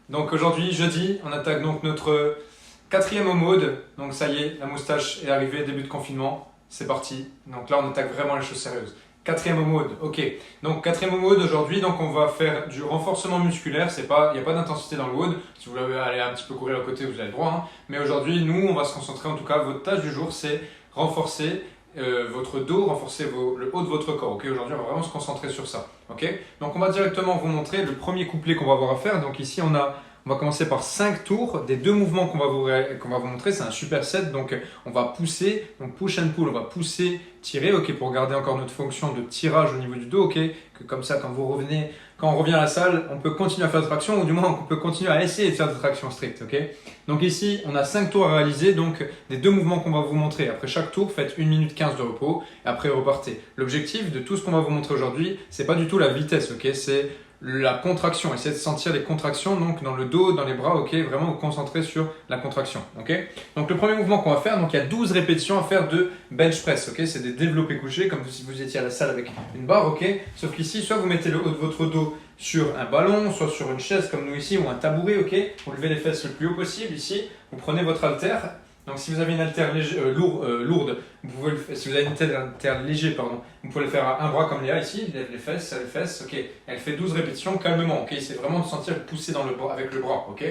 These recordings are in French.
Donc aujourd'hui, jeudi, on attaque donc notre quatrième mode. Donc ça y est, la moustache est arrivée, début de confinement, c'est parti. Donc là, on attaque vraiment les choses sérieuses. Quatrième mode, ok. Donc quatrième mode aujourd'hui, donc on va faire du renforcement musculaire. C'est pas, il n'y a pas d'intensité dans le WOD. Si vous voulez aller un petit peu courir à côté, vous avez le droit. Mais aujourd'hui, nous, on va se concentrer. En tout cas, votre tâche du jour, c'est renforcer votre dos, renforcer le haut de votre corps. Ok, aujourd'hui, on va vraiment se concentrer sur ça. Ok. Donc on va directement vous montrer le premier couplet qu'on va avoir à faire. Donc ici, on va commencer par 5 tours des deux mouvements qu'on va vous montrer. C'est un superset, donc on va pousser, donc push and pull, on va pousser, tirer, ok, pour garder encore notre fonction de tirage au niveau du dos, ok, que comme ça quand on revient à la salle, on peut continuer à faire des tractions, ou du moins on peut continuer à essayer de faire des tractions strictes, ok. Donc ici, on a 5 tours à réaliser, donc des deux mouvements qu'on va vous montrer. Après chaque tour, faites 1 minute 15 de repos, et après repartez. L'objectif de tout ce qu'on va vous montrer aujourd'hui, c'est pas du tout la vitesse, ok, c'est la contraction, essayez de sentir les contractions donc dans le dos, dans les bras, ok, vraiment vous concentrer sur la contraction, ok. Donc le premier mouvement qu'on va faire, donc il y a 12 répétitions à faire de bench press, ok, c'est des développés couchés comme si vous étiez à la salle avec une barre, ok, sauf qu'ici soit vous mettez le haut de votre dos sur un ballon, soit sur une chaise comme nous ici ou un tabouret, ok, vous levez les fesses le plus haut possible, ici vous prenez votre haltère. Donc si vous avez une haltère lourde, si vous avez une haltère léger, pardon, vous pouvez le faire à un bras comme Léa ici, il lève les fesses, ok. Elle fait 12 répétitions calmement, ok. C'est vraiment de sentir le pousser avec le bras, ok.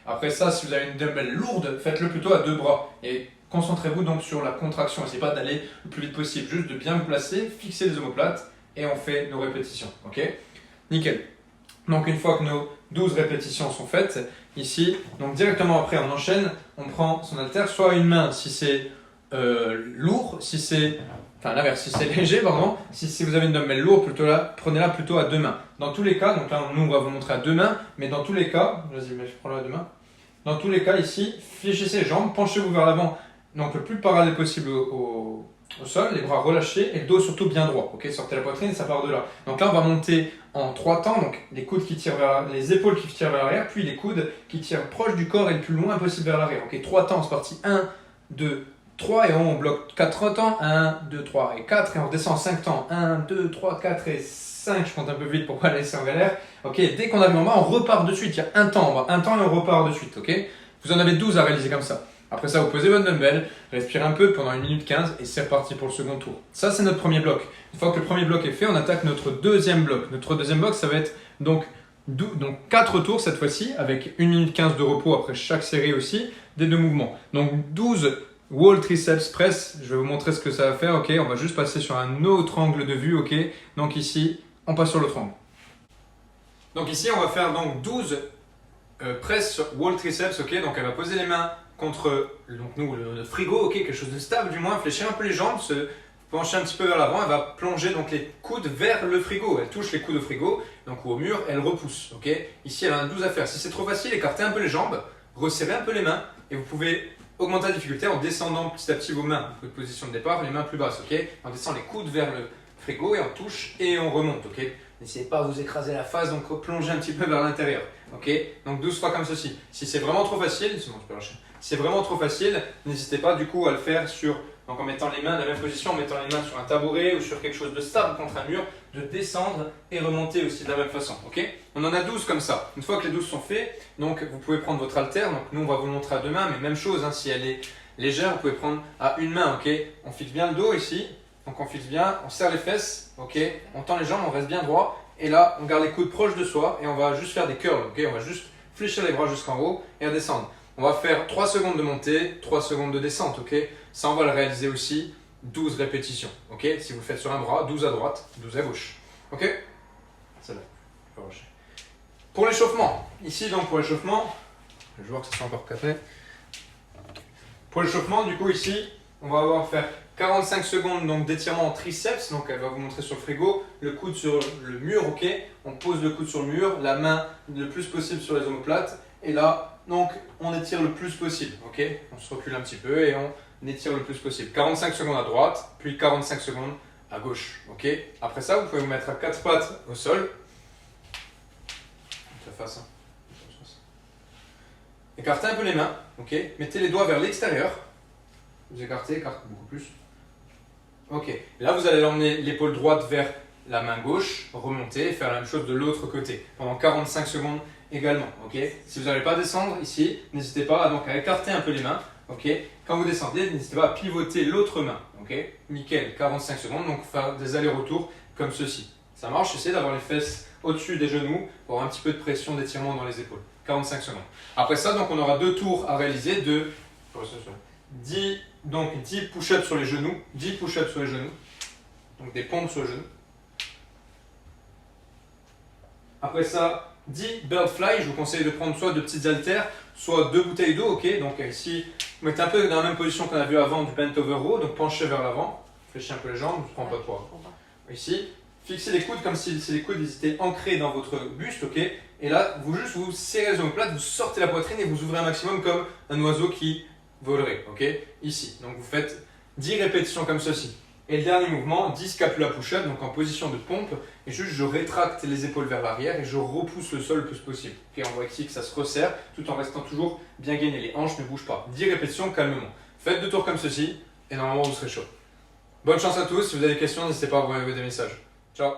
Après ça, si vous avez une dumbbell lourde, faites-le plutôt à deux bras. Et concentrez-vous donc sur la contraction. Essayez pas d'aller le plus vite possible, juste de bien vous placer, fixer les omoplates et on fait nos répétitions, ok. Nickel. Donc une fois que nos 12 répétitions sont faites, ici, donc directement après on enchaîne, on prend son haltère, soit à une main si c'est lourd, si c'est léger, pardon, si vous avez une dumbbell lourde, prenez-la plutôt à deux mains. Dans tous les cas, donc là nous on va vous montrer à deux mains, mais dans tous les cas, vas-y, mais je prends la à deux mains. Dans tous les cas ici, fléchissez les jambes, penchez-vous vers l'avant, donc le plus parallèle possible au sol, les bras relâchés et le dos surtout bien droit, ok, sortez la poitrine, ça part de là. Donc là on va monter en 3 temps, donc les coudes qui tirent les épaules qui tirent vers l'arrière, puis les coudes qui tirent proche du corps et le plus loin possible vers l'arrière. Ok, 3 temps, c'est parti, 1, 2, 3 et on bloque 4 temps, 1, 2, 3 et 4 et on redescend 5 temps, 1, 2, 3, 4 et 5, je compte un peu vite pour pas laisser en galère. Ok, dès qu'on arrive en bas, on repart de suite, il y a un temps en bas, un temps et on repart de suite, ok. Vous en avez 12 à réaliser comme ça. Après ça, vous posez votre dumbbell, respirez un peu pendant 1 minute 15 et c'est reparti pour le second tour. Ça, c'est notre premier bloc. Une fois que le premier bloc est fait, on attaque notre deuxième bloc. Notre deuxième bloc, ça va être donc 4 tours cette fois-ci, avec 1 minute 15 de repos après chaque série aussi, des deux mouvements. Donc 12 wall triceps press, je vais vous montrer ce que ça va faire, ok. On va juste passer sur un autre angle de vue, ok. Donc ici, on passe sur l'autre angle. Donc ici, on va faire donc 12 press wall triceps, ok. Donc elle va poser les mains contre le frigo, ok, quelque chose de stable du moins, fléchir un peu les jambes, se pencher un petit peu vers l'avant, elle va plonger donc les coudes vers le frigo, elle touche les coudes au frigo, donc ou au mur, elle repousse, ok. Ici elle a un 12 à faire, si c'est trop facile, écartez un peu les jambes, resserrez un peu les mains et vous pouvez augmenter la difficulté en descendant petit à petit vos mains, votre position de départ, les mains plus basses, ok. On descend les coudes vers le frigo et on touche et on remonte, ok. N'essayez pas de vous écraser la face, donc plongez un petit peu vers l'intérieur, ok. Donc 12 fois comme ceci. Si c'est vraiment trop facile, c'est bon, je peux lâcher. Si c'est vraiment trop facile, n'hésitez pas du coup à le faire donc en mettant les mains dans la même position, en mettant les mains sur un tabouret ou sur quelque chose de stable contre un mur, de descendre et remonter aussi de la même façon. Ok. On en a 12 comme ça. Une fois que les 12 sont faits, donc vous pouvez prendre votre haltère. Donc nous on va vous le montrer à deux mains, mais même chose, hein, si elle est légère, vous pouvez prendre à une main. Ok. On fixe bien le dos ici, donc on fixe bien, on serre les fesses, ok. On tend les jambes, on reste bien droit. Et là, on garde les coudes proches de soi et on va juste faire des curls. Ok. On va juste fléchir les bras jusqu'en haut et redescendre. On va faire 3 secondes de montée, 3 secondes de descente, ok. Ça, on va le réaliser aussi 12 répétitions, ok. Si vous le faites sur un bras, 12 à droite, 12 à gauche, ok. Celle-là, je vais relâcher. Pour l'échauffement, ici donc pour l'échauffement, je vois que ça s'est encore capé. Pour l'échauffement, du coup ici, on va avoir faire 45 secondes donc d'étirement en triceps, donc elle va vous montrer sur le frigo, le coude sur le mur, ok. On pose le coude sur le mur, la main le plus possible sur les omoplates, et là, donc on étire le plus possible, ok. On se recule un petit peu et on étire le plus possible. 45 secondes à droite, puis 45 secondes à gauche, ok. Après ça, vous pouvez vous mettre à 4 pattes au sol. La face, hein. Écartez un peu les mains, ok. Mettez les doigts vers l'extérieur. Vous écartez beaucoup plus. Ok. Là, vous allez l'emmener l'épaule droite vers la main gauche, remonter et faire la même chose de l'autre côté pendant 45 secondes également. Ok. Si vous n'arrivez pas à descendre ici, n'hésitez pas à, donc, à écarter un peu les mains. Ok. Quand vous descendez, n'hésitez pas à pivoter l'autre main. Ok. Nickel, 45 secondes, donc faire des allers-retours comme ceci. Ça marche, essayez d'avoir les fesses au-dessus des genoux pour avoir un petit peu de pression d'étirement dans les épaules. 45 secondes. Après ça, donc, on aura 2 tours à réaliser de 10 push-ups sur les genoux, 10 push-ups sur les genoux, donc des pompes sur les genoux. Après ça, 10 bird fly, je vous conseille de prendre soit de petites haltères, soit 2 bouteilles d'eau, ok. Donc ici, vous mettez un peu dans la même position qu'on a vu avant du bent over row, donc penchez vers l'avant, fléchissez un peu les jambes, je ne prends pas de poids. Ici, fixez les coudes comme si les coudes étaient ancrés dans votre buste, ok. Et là, vous serrez les omoplates, vous sortez la poitrine et vous ouvrez un maximum comme un oiseau qui volerait, ok. Ici, donc vous faites 10 répétitions comme ceci. Et le dernier mouvement, 10 scapula push-up, donc en position de pompe, et juste je rétracte les épaules vers l'arrière et je repousse le sol le plus possible. Okay, on voit ici que ça se resserre tout en restant toujours bien gainé, les hanches ne bougent pas. 10 répétitions calmement. Faites 2 tours comme ceci et normalement vous serez chaud. Bonne chance à tous, si vous avez des questions, n'hésitez pas à vous envoyer des messages. Ciao.